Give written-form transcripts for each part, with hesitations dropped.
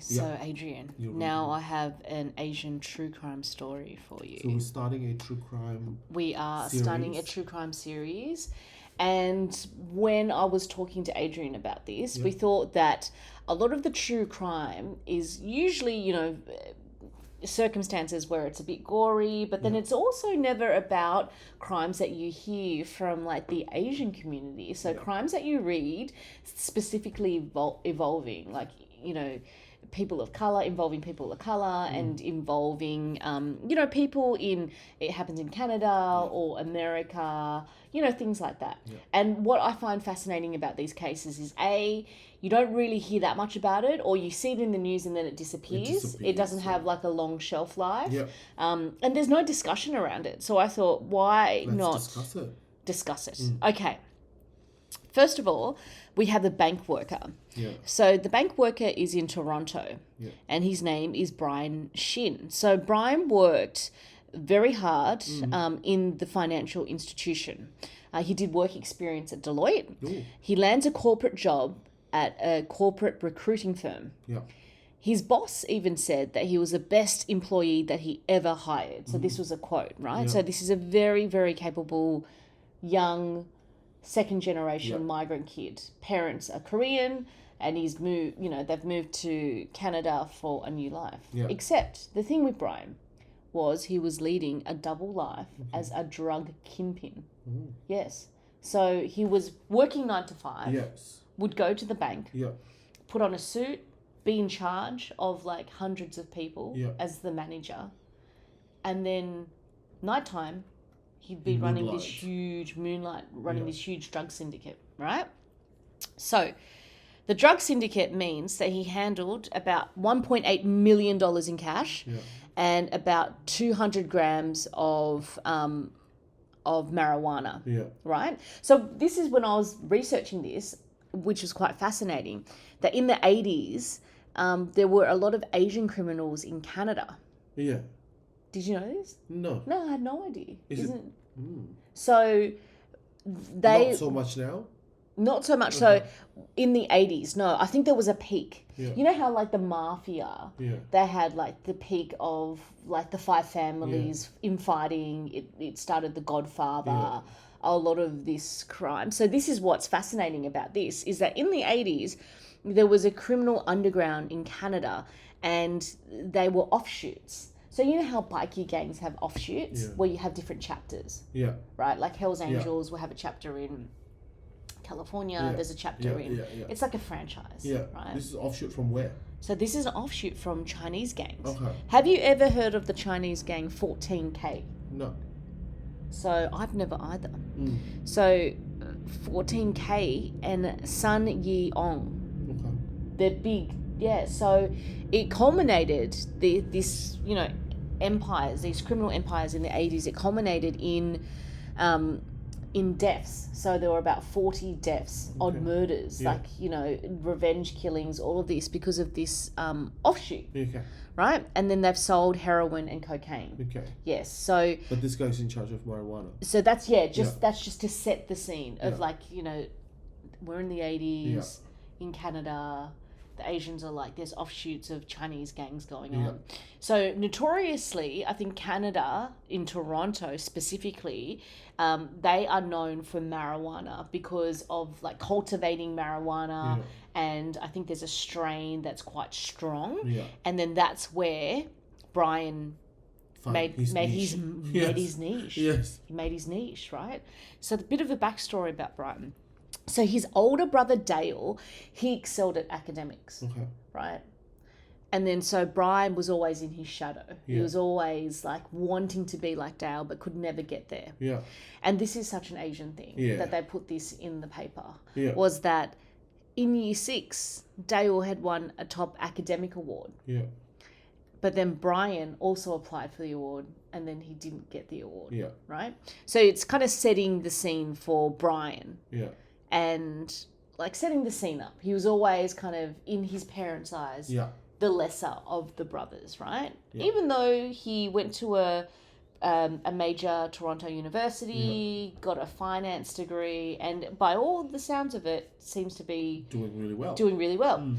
so Adrian, now I have an Asian true crime story for you. So we're starting a true crime We are series. starting a true crime series. And when I was talking to Adrian about this, we thought that a lot of the true crime is usually, you know, circumstances where it's a bit gory, but then it's also never about crimes that you hear from like the Asian community. So crimes that you read specifically evolving, like, you know, people of color, involving people of color, and involving you know, people in, it happens in Canada or America, you know, things like that. And what I find fascinating about these cases is you don't really hear that much about it, or you see it in the news and then it disappears. It doesn't have like a long shelf life. And there's no discussion around it. So I thought, why not discuss it? Okay. First of all, we have the bank worker. So the bank worker is in Toronto, and his name is Brian Shin. So Brian worked very hard in the financial institution. He did work experience at Deloitte. He lands a corporate job at a corporate recruiting firm. His boss even said that he was the best employee that he ever hired. So this was a quote, right? So this is a very, very capable young second generation migrant kid. Parents are Korean, and he's moved, you know, they've moved to Canada for a new life. Except the thing with Brian was he was leading a double life as a drug kingpin. Yes. So he was working 9 to 5, would go to the bank, put on a suit, be in charge of like hundreds of people as the manager. And then nighttime, he'd be running this huge this huge drug syndicate, right? So the drug syndicate means that he handled about $1.8 million in cash and about 200 grams of marijuana, right? So this is when I was researching this, which was quite fascinating, that in the 80s, there were a lot of Asian criminals in Canada. Did you know this? No, I had no idea. So they... Not so much now? Not so much. So in the 80s, no, I think there was a peak. You know how like the mafia, they had like the peak of like the 5 families infighting. It started The Godfather, a lot of this crime. So this is what's fascinating about this, is that in the 80s, there was a criminal underground in Canada, and they were offshoots. So you know how bikie gangs have offshoots where you have different chapters? Right? Like Hell's Angels will have a chapter in California. There's a chapter in... It's like a franchise, right? This is offshoot from where? So this is an offshoot from Chinese gangs. Have you ever heard of the Chinese gang 14K? No. So I've never either. So 14K and Sun Yi Ong. They're big. So it culminated, this, you know, empires, these criminal empires in the 80s, it culminated in deaths. So there were about 40 deaths, odd murders, like, you know, revenge killings, all of this because of this offshoot. Right? And then they've sold heroin and cocaine. Yes. So... But this guy's in charge of marijuana. So that's, that's just to set the scene of like, you know, we're in the 80s in Canada. The Asians are like, there's offshoots of Chinese gangs going on. So notoriously, I think Canada, in Toronto specifically, they are known for marijuana because of like cultivating marijuana. And I think there's a strain that's quite strong. And then that's where Brian made his niche. He made his niche, right? So the bit of a backstory about Brian. So his older brother, Dale, he excelled at academics, right? And then so Brian was always in his shadow. He was always like wanting to be like Dale, but could never get there. And this is such an Asian thing that they put this in the paper, was that in year 6, Dale had won a top academic award. But then Brian also applied for the award, and then he didn't get the award, right? So it's kind of setting the scene for Brian. And like setting the scene up. He was always kind of, in his parents' eyes, the lesser of the brothers, right? Even though he went to a a major Toronto university, got a finance degree, and by all the sounds of it, seems to be doing really well.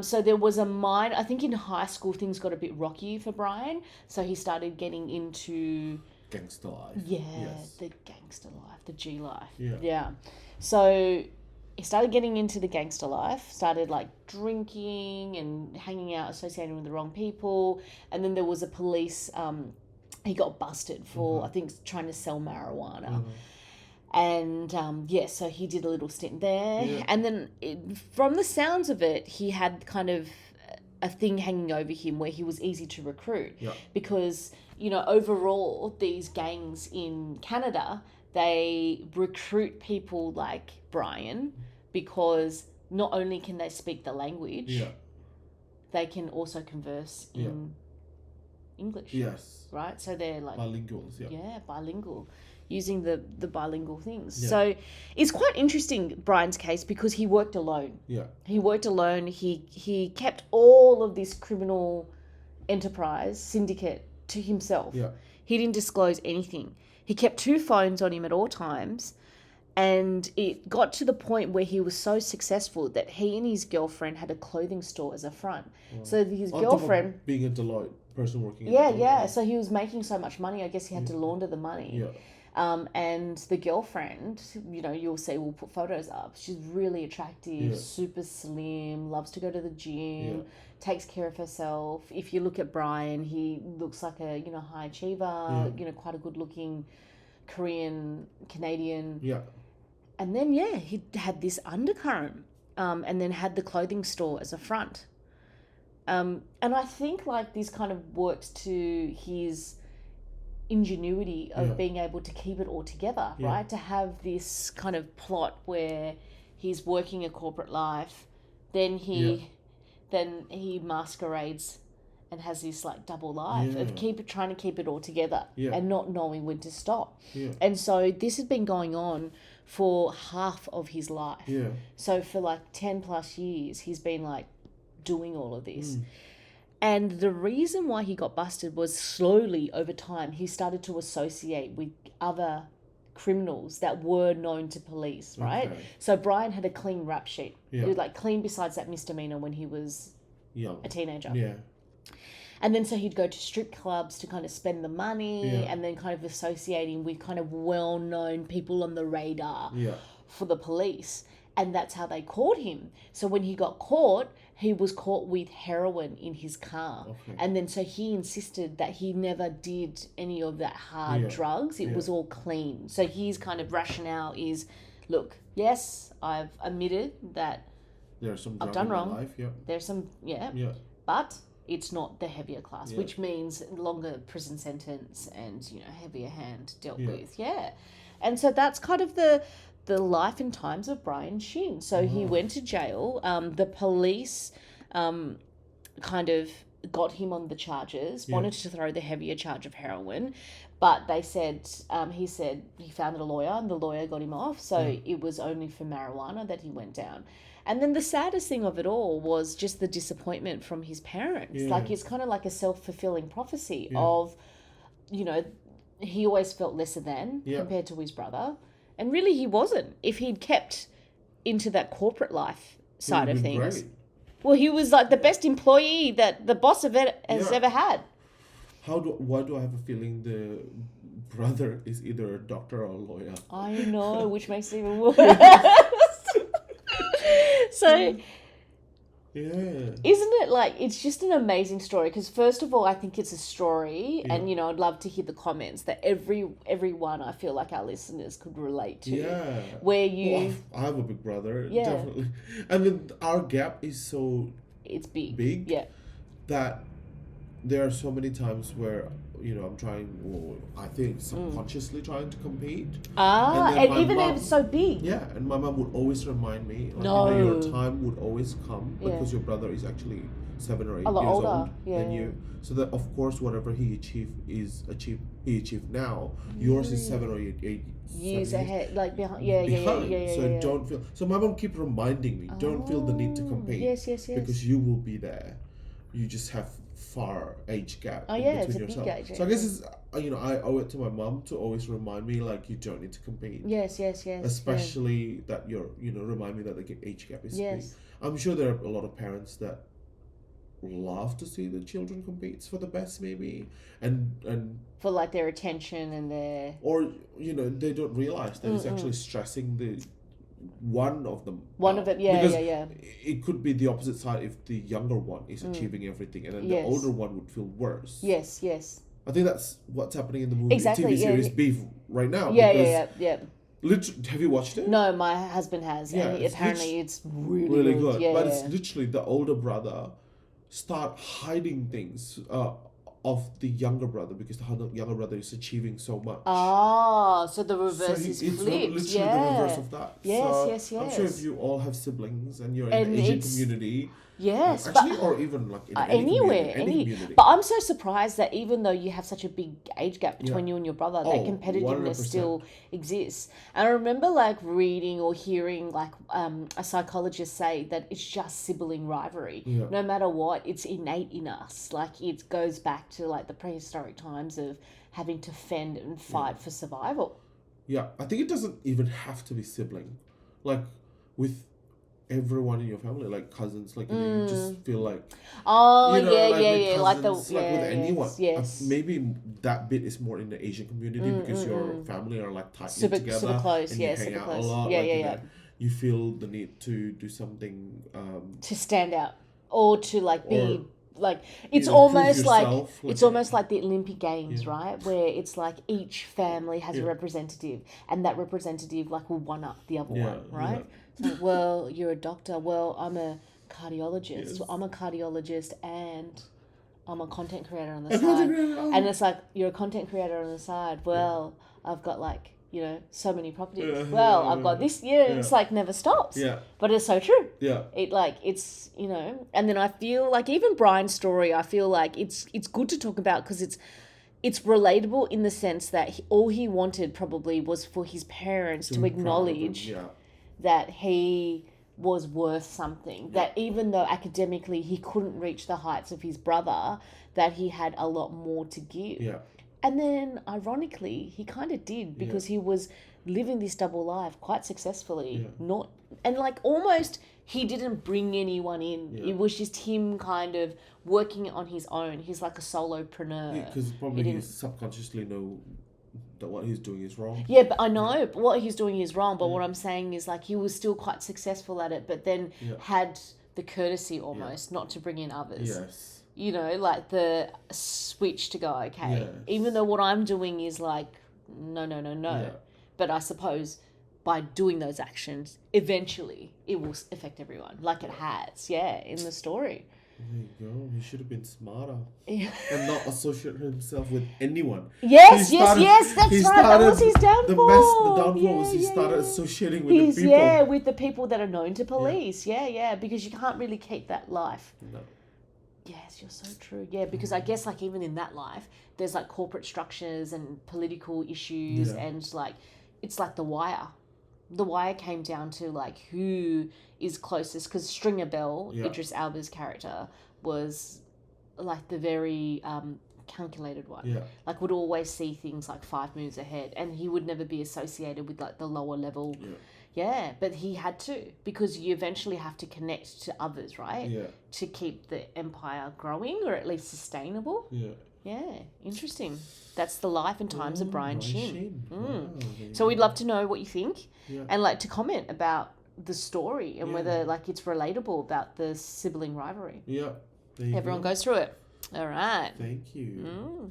So there was I think in high school things got a bit rocky for Brian, so he started getting into gangster life. The gangster life, the G life. Yeah. So he started getting into the gangster life, started like drinking and hanging out, associating with the wrong people. And then there was a police, he got busted for, I think, trying to sell marijuana. And so he did a little stint there. Yeah. And then from the sounds of it, he had kind of a thing hanging over him where he was easy to recruit. Yeah. Because, overall, these gangs in Canada, they recruit people like Brian because not only can they speak the language, they can also converse in English. Yes. Right? So they're like... bilinguals, bilingual. Using the bilingual things. Yeah. So it's quite interesting, Brian's case, because he worked alone. Yeah. He worked alone. He kept all of this criminal enterprise, syndicate, to himself. Yeah. He didn't disclose anything. He kept 2 phones on him at all times. And it got to the point where he was so successful that he and his girlfriend had a clothing store as a front. Wow. So his girlfriend... being a Deloitte person working in Deloitte. Yeah. So he was making so much money, I guess he had to launder the money. Yeah. And the girlfriend, you'll see, we'll put photos up. She's really attractive, super slim, loves to go to the gym, takes care of herself. If you look at Brian, he looks like a, high achiever, quite a good looking Korean, Canadian. Yeah. And then, he had this undercurrent, and then had the clothing store as a front. And I think like this kind of works to his ingenuity of being able to keep it all together, right? To have this kind of plot where he's working a corporate life, then he masquerades and has this like double life of trying to keep it all together and not knowing when to stop. And so this has been going on for half of his life. So for like 10 plus years, he's been like doing all of this. And the reason why he got busted was slowly over time, he started to associate with other criminals that were known to police, right? Okay. So Brian had a clean rap sheet. Yeah. He was like clean besides that misdemeanor when he was young, a teenager. Yeah. And then so he'd go to strip clubs to kind of spend the money and then kind of associating with kind of well-known people on the radar for the police. And that's how they caught him. So when he got caught, he was caught with heroin in his car. Okay. And then so he insisted that he never did any of that hard drugs. It was all clean. So his kind of rationale is, look, yes, I've admitted that there's some I've done wrong. In life, There's some, but it's not the heavier class, which means longer prison sentence and, heavier hand dealt with. Yeah. And so that's kind of the life and times of Brian Shin. So he went to jail. The police kind of got him on the charges, wanted to throw the heavier charge of heroin, but they said, he said he found a lawyer and the lawyer got him off. So it was only for marijuana that he went down. And then the saddest thing of it all was just the disappointment from his parents. Yeah. Like it's kind of like a self-fulfilling prophecy of, he always felt lesser than compared to his brother. And really he wasn't. If he'd kept into that corporate life side of things. Great. Well, he was like the best employee that the boss of it has ever had. Why do I have a feeling the brother is either a doctor or a lawyer? I know, which makes it even worse. So... Yeah. Isn't it like, it's just an amazing story because first of all, I think it's a story and, I'd love to hear the comments that everyone I feel like our listeners could relate to. Yeah. Where you... Well, I have a big brother, definitely. And then our gap is so... It's big. Big. That there are so many times where, I'm trying, or I think subconsciously trying to compete. And even though it's so big. Yeah, and my mom would always remind me, your time would always come because your brother is actually 7 or 8 years old than you. So that of course whatever he achieved now. Yours is 7 or 8 years ahead, like behind. So don't feel. So my mom keep reminding me, don't feel the need to compete. Yes. Because you will be there. you just have far age gap Oh yeah, between it's a yourself. big age. So I guess it's I owe it to my mum to always remind me like you don't need to compete. Yes. Especially that you're remind me that the age gap is big. I'm sure there are a lot of parents that love to see the children compete for the best maybe and for like their attention and their or they don't realize that it's actually stressing the one of them because it could be the opposite side if the younger one is achieving everything and then the older one would feel worse. Yes I think that's what's happening in the movie exactly, TV series Beef right now. Yeah. Have you watched it? No, my husband has, and apparently it's really good. Yeah, but it's literally the older brother start hiding things of the younger brother because the younger brother is achieving so much. So the reverse is flipped. It's literally the reverse of that. Yes. I'm sure if you all have siblings and you're in the Asian community. Yes, actually, or even like in anywhere, any community. But I'm so surprised that even though you have such a big age gap between you and your brother, that competitiveness 100%. still exists. And I remember like reading or hearing like a psychologist say that it's just sibling rivalry. Yeah. No matter what, it's innate in us. Like it goes back to like the prehistoric times of having to fend and fight for survival. Yeah, I think it doesn't even have to be sibling. Like with everyone in your family, like cousins, like you just feel like with anyone. Yes. Maybe that bit is more in the Asian community because your family are like tight together, super close, and you hang out a lot. You feel the need to do something to stand out or to like be like it's almost like it's almost like the Olympic Games, right? Where it's like each family has a representative, and that representative like will one up the other one, right? Yeah. It's like, well, you're a doctor. Well, I'm a cardiologist. Yes. I'm a cardiologist and I'm a content creator on the side. And it's like, you're a content creator on the side. Well, I've got like, so many properties. Well, I've got this. It's like never stops. Yeah. But it's so true. Yeah. It's, and then I feel like even Brian's story, I feel like it's good to talk about because it's relatable in the sense that all he wanted probably was for his parents to acknowledge that he was worth something, that even though academically he couldn't reach the heights of his brother, that he had a lot more to give. Yeah. And then, ironically, he kind of did because he was living this double life quite successfully. And like almost he didn't bring anyone in. It was just him kind of working on his own. He's like a solopreneur. Because probably he subconsciously know that what he's doing is wrong. Yeah, but I know what he's doing is wrong. But what I'm saying is like he was still quite successful at it, but then had the courtesy almost not to bring in others. Yes. Like the switch to go, okay, even though what I'm doing is like, no. Yeah. But I suppose by doing those actions, eventually it will affect everyone like it has, in the story. There you go. He should have been smarter and not associate himself with anyone. Yes, that's right. That was his downfall. The downfall was he started associating with the people. Yeah, with the people that are known to police. Yeah, because you can't really keep that life. No. Yes, you're so true. Yeah, because I guess like even in that life, there's like corporate structures and political issues and like it's like The Wire. The Wire came down to like who is closest because Stringer Bell, Idris Elba's character, was like the very calculated one. Yeah. Like would always see things like 5 moves ahead, and he would never be associated with like the lower level. Yeah, but he had to because you eventually have to connect to others, right? Yeah. To keep the empire growing or at least sustainable. Yeah. Yeah, interesting. That's the life and times of Brian Shin. Wow, so we'd love to know what you think Yeah. and like to comment about the story and whether like it's relatable about the sibling rivalry. Yeah. Everyone goes through it. All right. Thank you.